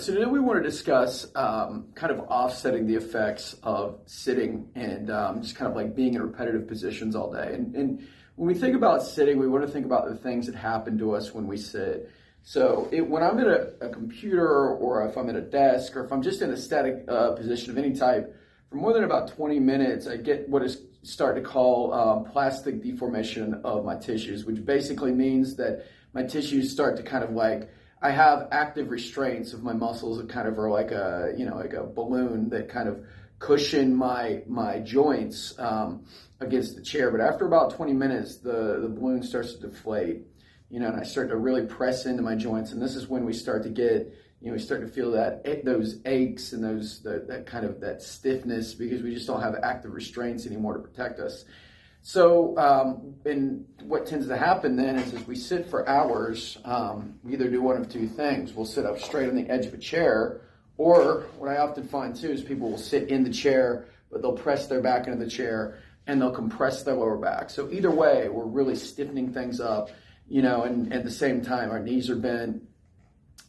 So today we want to discuss kind of offsetting the effects of sitting and just kind of like being in repetitive positions all day. And when we think about sitting, we want to think about the things that happen to us when we sit. So when I'm at a computer, or if I'm at a desk, or if I'm just in a static position of any type, for more than about 20 minutes, I get what is started to call plastic deformation of my tissues, which basically means that my tissues start to kind of like, I have active restraints of my muscles that kind of are like like a balloon that kind of cushion my joints against the chair. But after about 20 minutes, the balloon starts to deflate, and I start to really press into my joints. And this is when we start to get, we start to feel those aches and that kind of that stiffness, because we just don't have active restraints anymore to protect us. So, and what tends to happen then is as we sit for hours, we either do one of two things. We'll sit up straight on the edge of a chair, or what I often find too is people will sit in the chair, but they'll press their back into the chair and they'll compress their lower back. So either way, we're really stiffening things up, and at the same time, our knees are bent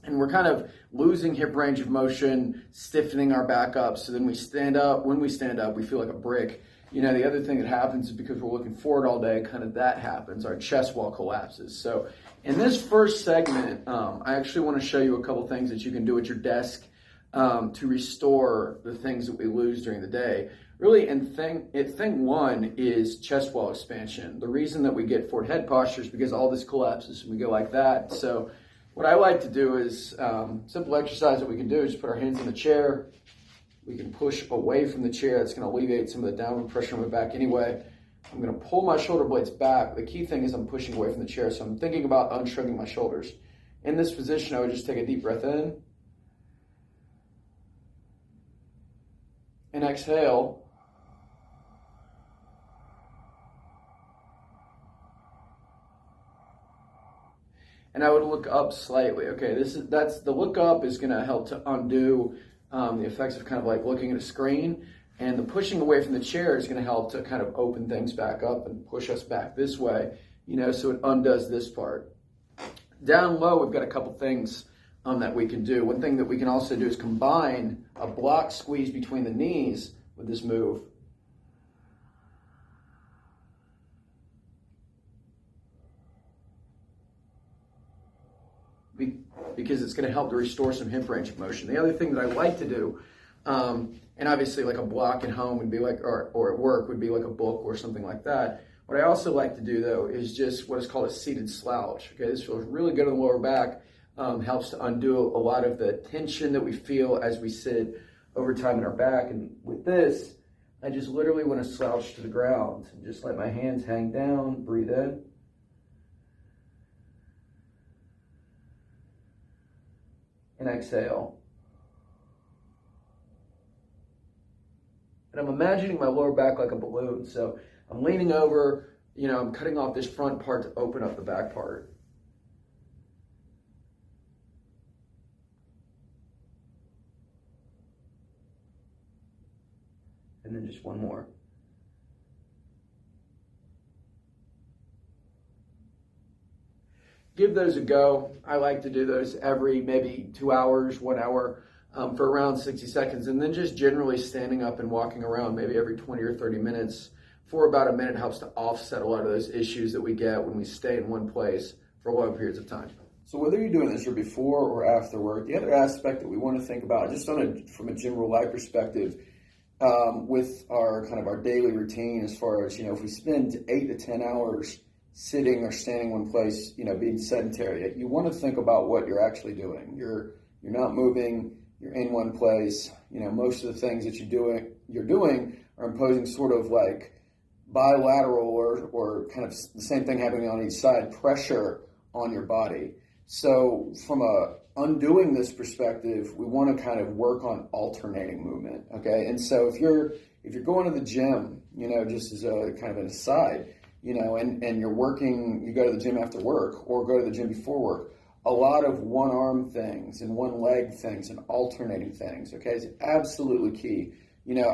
and we're kind of losing hip range of motion, stiffening our back up. So then we stand up. When we stand up, we feel like a brick. The other thing that happens is because we're looking forward all day, kind of that happens. Our chest wall collapses. So in this first segment, I actually want to show you a couple things that you can do at your desk to restore the things that we lose during the day. Really, and thing one is chest wall expansion. The reason that we get forward head posture is because all this collapses and we go like that. So what I like to do is simple exercise that we can do is just put our hands in the chair. We can push away from the chair. That's going to alleviate some of the downward pressure on my back anyway. I'm going to pull my shoulder blades back. The key thing is I'm pushing away from the chair. So I'm thinking about unshrugging my shoulders. In this position, I would just take a deep breath in and exhale. And I would look up slightly. Okay, that's the look up is going to help to undo the effects of kind of like looking at a screen, and the pushing away from the chair is going to help to kind of open things back up and push us back this way, so it undoes this part. Down low, we've got a couple things that we can do. One thing that we can also do is combine a block squeeze between the knees with this move. Because it's going to help to restore some hip range of motion. The other thing that I like to do, and obviously like a block at home would be like, or at work would be like a book or something like that. What I also like to do though is just what is called a seated slouch. Okay, this feels really good on the lower back, helps to undo a lot of the tension that we feel as we sit over time in our back. And with this, I just literally want to slouch to the ground and just let my hands hang down, breathe in. And exhale. And I'm imagining my lower back like a balloon. So I'm leaning over, I'm cutting off this front part to open up the back part. And then just one more. Give those a go. I like to do those every maybe 2 hours, 1 hour for around 60 seconds. And then just generally standing up and walking around maybe every 20 or 30 minutes for about a minute helps to offset a lot of those issues that we get when we stay in one place for long periods of time. So whether you're doing this before or after work, the other aspect that we want to think about, just from a general life perspective, with our kind of our daily routine, as far as, if we spend 8 to 10 hours sitting or standing one place, being sedentary, you want to think about what you're actually doing. You're not moving, you're in one place. Most of the things that you're doing are imposing sort of like bilateral or kind of the same thing happening on each side, pressure on your body. So from undoing this perspective, we want to kind of work on alternating movement. Okay. And so if you're going to the gym, just as a kind of an aside, and you're working, you go to the gym after work or go to the gym before work, a lot of one arm things and one leg things and alternating things, okay, is absolutely key,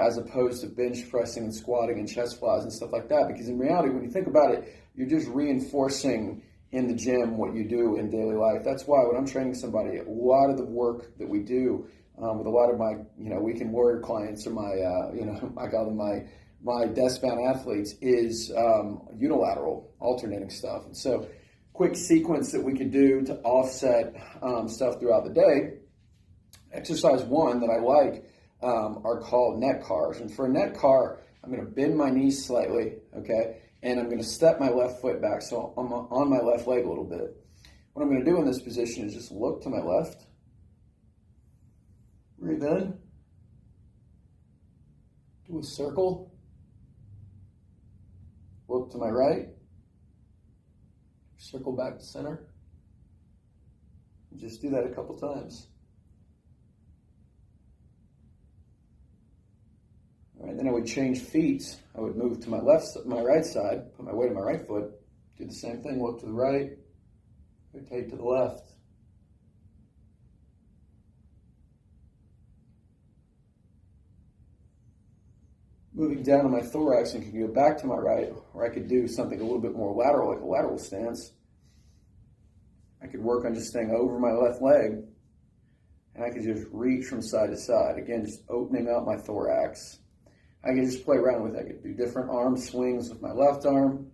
as opposed to bench pressing and squatting and chest flies and stuff like that. Because in reality, when you think about it, you're just reinforcing in the gym what you do in daily life. That's why when I'm training somebody, a lot of the work that we do with a lot of my, weekend warrior clients or my, I call them my desk-bound athletes is unilateral, alternating stuff. And so quick sequence that we could do to offset stuff throughout the day. Exercise one that I like are called neck cars. And for a neck car, I'm going to bend my knees slightly, okay? And I'm going to step my left foot back, so I'm on my left leg a little bit. What I'm going to do in this position is just look to my left, breathe in, do a circle, look to my right, circle back to center, and just do that a couple times. All right, then I would change feet. I would move to my right side, put my weight on my right foot, do the same thing, look to the right, rotate to the left. Moving down to my thorax and can go back to my right, or I could do something a little bit more lateral, like a lateral stance. I could work on just staying over my left leg, and I could just reach from side to side. Again, just opening up my thorax. I can just play around with it. I could do different arm swings with my left arm,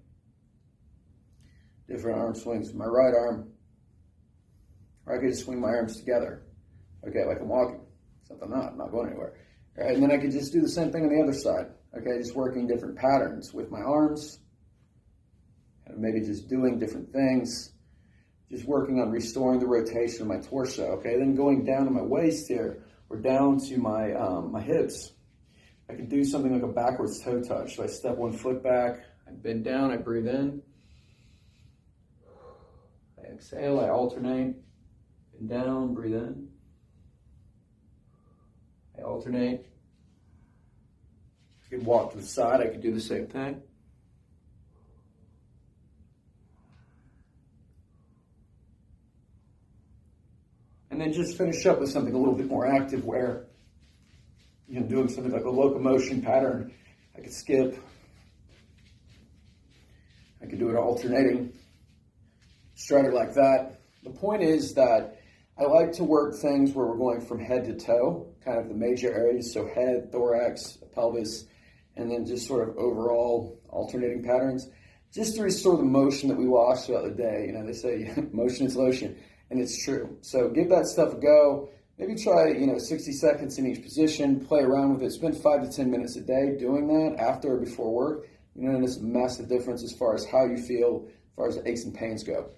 different arm swings with my right arm, or I could just swing my arms together. Okay, like I'm walking, except I'm not going anywhere. All right, and then I could just do the same thing on the other side. Okay, just working different patterns with my arms, and maybe just doing different things, just working on restoring the rotation of my torso. Okay, then going down to my waist here, or down to my my hips. I can do something like a backwards toe touch. So I step one foot back, I bend down, I breathe in. I exhale, I alternate. Bend down, breathe in. I alternate. I could walk to the side, I could do the same thing. And then just finish up with something a little bit more active where doing something like a locomotion pattern. I could skip. I could do it alternating. Stride it like that. The point is that I like to work things where we're going from head to toe, kind of the major areas, so head, thorax, pelvis, and then just sort of overall alternating patterns, just to restore the motion that we lost throughout the day. They say motion is lotion, and it's true. So give that stuff a go. Maybe try, 60 seconds in each position, play around with it, spend 5 to 10 minutes a day doing that after or before work. And it's a massive difference as far as how you feel, as far as aches and pains go.